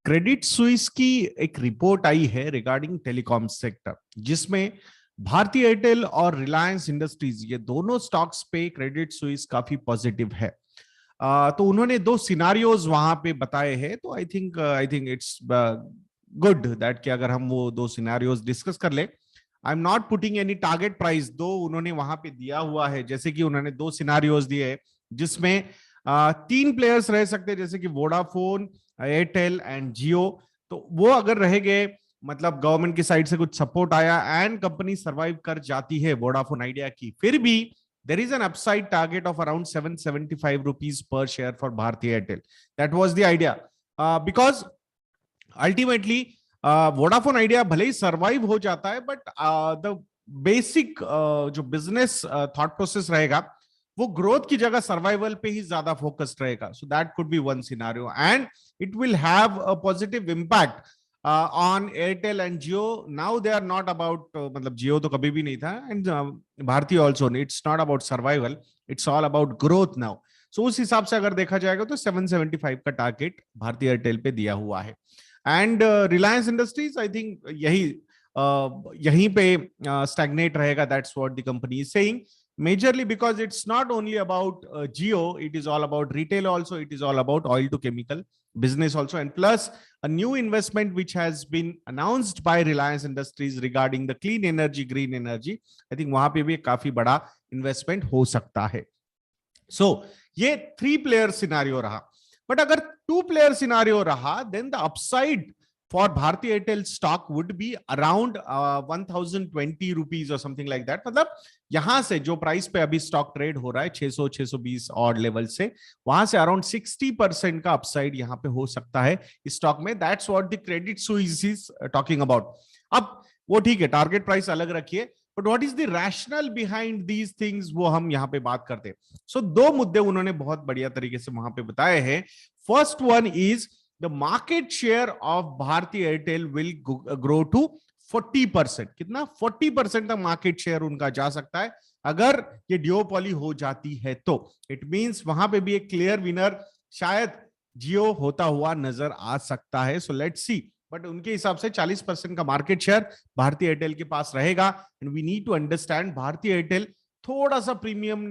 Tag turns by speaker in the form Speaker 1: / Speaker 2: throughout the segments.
Speaker 1: Credit Suisse की एक report आई है रिगार्डिंग टेलीकॉम सेक्टर, जिसमें भारती एयरटेल और रिलायंस इंडस्ट्रीज ये दोनों स्टॉक्स पे क्रेडिट स्विस काफी पॉजिटिव है। तो उन्होंने दो सिनारियोज वहां पे बताए हैं। तो I think it's good that कि अगर हम वो दो सिनारियोज डिस्कस कर ले। I am not putting any target price, दो उन्होंने वहां पे दिया हुआ है। जैसे कि उन्होंने दो सिनारियोज दिए हैं जिसमें तीन प्लेयर्स रह सकते हैं, जैसे कि वोडाफोन, एयरटेल एंड जियो। तो वो अगर रह गए, मतलब गवर्नमेंट की साइड से कुछ सपोर्ट आया एंड कंपनी सरवाइव कर जाती है वोडाफोन आइडिया की, फिर भी there is an upside target of around 775 rupees per share for Bharti Airtel. That was the idea, because ultimately Vodafone idea भले ही सरवाइव हो जाता है, बट द बेसिक जो बिजनेस थॉट प्रोसेस रहेगा वो ग्रोथ की जगह सर्वाइवल पे ही ज्यादा फोकस्ड रहेगा। So that could be one scenario and it will have a positive impact on Airtel and Jio. Now they are not about, मतलब Jio तो कभी भी नहीं था, and Bharti also, it's not about survival, it's all about growth now. So उस हिसाब से अगर देखा जाएगा तो 775 का टारगेट भारती एयरटेल पे दिया हुआ है। And Reliance industries I think यहीं पे स्टैग्नेट रहेगा। That's what the company is saying, majorly because it's not only about Jio, it is all about retail also, it is all about oil to chemical business also, and plus a new investment which has been announced by Reliance Industries regarding the clean energy, green energy. I think वहां पे भी काफी बड़ा investment हो सकता है। So ये three player scenario रहा, बट अगर टू प्लेयर सिनारियो रहा, then the upside for Bharti Airtel stock would be around 1020 rupees or something like that. मतलब यहां से जो प्राइस पे अभी स्टॉक ट्रेड हो रहा है 600 620 ऑड लेवल से, वहां से अराउंड 60% का अपसाइड यहां पे हो सकता है इस स्टॉक में। That's what the Credit Suisse is talking about. अब वो ठीक है, टारगेट प्राइस अलग रखिए, but what is the rational behind these things, वो हम यहाँ पे बात करते हैं। सो दो मुद्दे उन्होंने बहुत बढ़िया तरीके से वहां पे बताए हैं। First one is the market share of Bharti Airtel will grow to 40%। कितना? 40% तक मार्केट शेयर उनका जा सकता है अगर ये डिओपॉली हो जाती है। तो इट मींस वहां पे भी एक क्लियर विनर शायद जियो होता हुआ नजर आ सकता है। सो लेट्स सी, बट उनके हिसाब से 40% का मार्केट शेयर भारती एयरटेल के पास रहेगा। And we need to understand Bharti Airtel थोड़ा सा प्रीमियम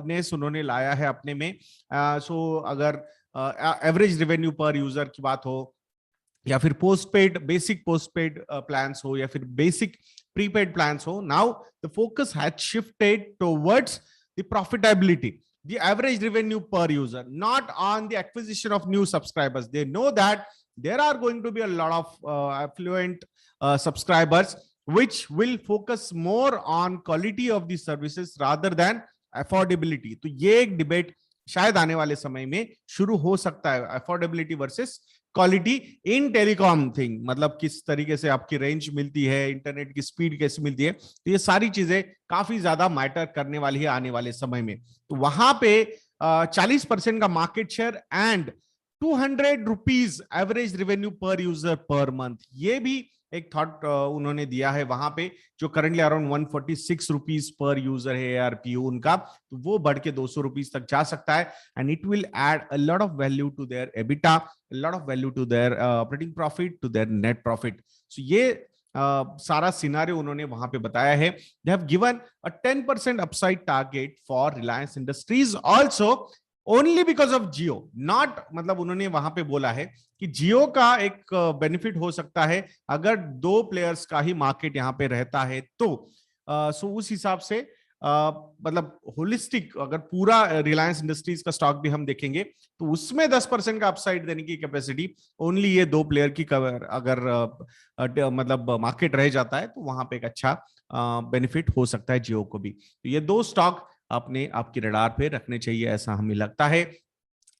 Speaker 1: नेस उन्होंने लाया है अपने में। सो अगर एवरेज रेवेन्यू पर यूजर की बात हो, या फिर पोस्टपेड, बेसिक पोस्टपेड प्लान्स हो, या फिर बेसिक प्रीपेड प्लान्स हो, now the focus has shifted towards the profitability, the average revenue per user, not on the acquisition of new subscribers. They know that there are going to be a lot of affluent subscribers which will focus more on quality of the services rather than affordability. तो ये एक debate शायद आने वाले समय में शुरू हो सकता है, affordability versus quality in telecom thing. मतलब किस तरीके से आपकी रेंज मिलती है, इंटरनेट की स्पीड कैसे मिलती है, तो ये सारी चीजें काफी ज्यादा मैटर करने वाली है आने वाले समय में। तो वहां पे 40% का market share and 200 rupees average revenue पर यूजर पर मंथ, ये भी एक थॉट उन्होंने दिया है वहां पे, जो currently around 146 rupees per user है एआरपीयू उनका, तो वो बढ़ के 200 रुपीज तक जा सकता है। And it will add a lot of value to their EBITDA, a lot of value to their operating profit, to their net profit. So ये सारा सिनारियो उन्होंने वहां पे बताया है। They have given a 10% upside target for Reliance Industries also, only because of Jio, not, मतलब उन्होंने वहां पे बोला है कि जियो का एक बेनिफिट हो सकता है अगर दो प्लेयर्स का ही मार्केट यहां पे रहता है तो। सो उस हिसाब से मतलब होलिस्टिक अगर पूरा रिलायंस इंडस्ट्रीज का स्टॉक भी हम देखेंगे तो उसमें 10% का अपसाइड देने की कैपेसिटी ओनली ये दो प्लेयर की कवर अगर मतलब मार्केट रह जाता है तो वहां पे एक अच्छा बेनिफिट हो सकता है जियो को भी। तो ये दो स्टॉक अपने आपकी रडार पे रखने चाहिए, ऐसा हमें लगता है।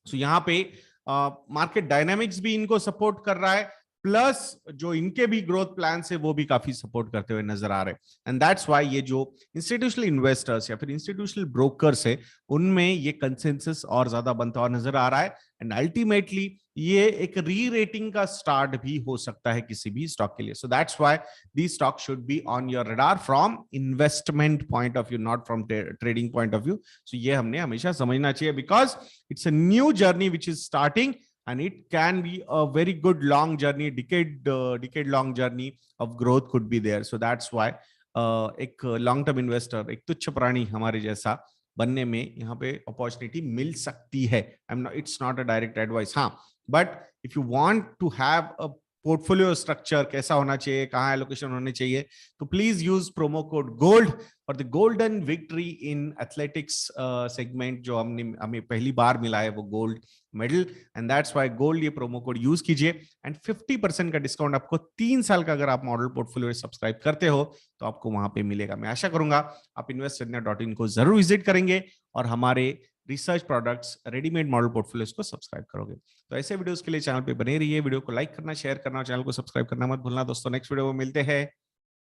Speaker 1: सो यहाँ पे मार्केट डायनामिक्स भी इनको सपोर्ट कर रहा है, प्लस जो इनके भी ग्रोथ प्लान है वो भी काफी सपोर्ट करते हुए नजर आ रहे हैं। एंड दैट्स व्हाई ये जो इंस्टीट्यूशनल इन्वेस्टर्स या फिर इंस्टीट्यूशनल ब्रोकर्स है उनमें ये कंसेंसस और ज्यादा बनता हुआ नजर आ रहा है। एंड अल्टीमेटली ये एक री रेटिंग का स्टार्ट भी हो सकता है किसी भी स्टॉक के लिए। So that's why the stock should be on your radar from investment point of view, not from trading point of view. So ये हमने हमेशा समझना चाहिए, because it's a new journey which is starting and it can be a very good long journey, decade long journey of growth could be there. So that's why एक long term investor, एक तुच्छ प्राणी हमारे जैसा बनने में यहाँ पे अपॉर्चुनिटी मिल सकती है. It's not a direct advice. हाँ, but if you want to have a portfolio structure कैसा होना चाहिए, कहाँ एलोकेशन होने चाहिए, तो please use promo code gold और the golden victory in athletics segment जो हमें पहली बार मिला है वो gold medal, and that's why gold ये प्रोमो कोड यूज कीजिए एंड 50% का डिस्काउंट आपको 3 साल का अगर आप मॉडल पोर्टफोलियो सब्सक्राइब करते हो तो आपको वहां पे मिलेगा. मैं आशा करूंगा आप investindia.in को जरूर विजिट करेंगे और हमारे research products readymade model portfolios को सब्सक्राइब करोगे. तो ऐसे वीडियोस के लिए चैनल पे बने रहिए, वीडियो को लाइक करना, शेयर करना, चैनल को सब्सक्राइब करना मत भूलना दोस्तों. नेक्स्ट वीडियो में मिलते हैं.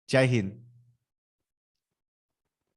Speaker 1: जय हिंद.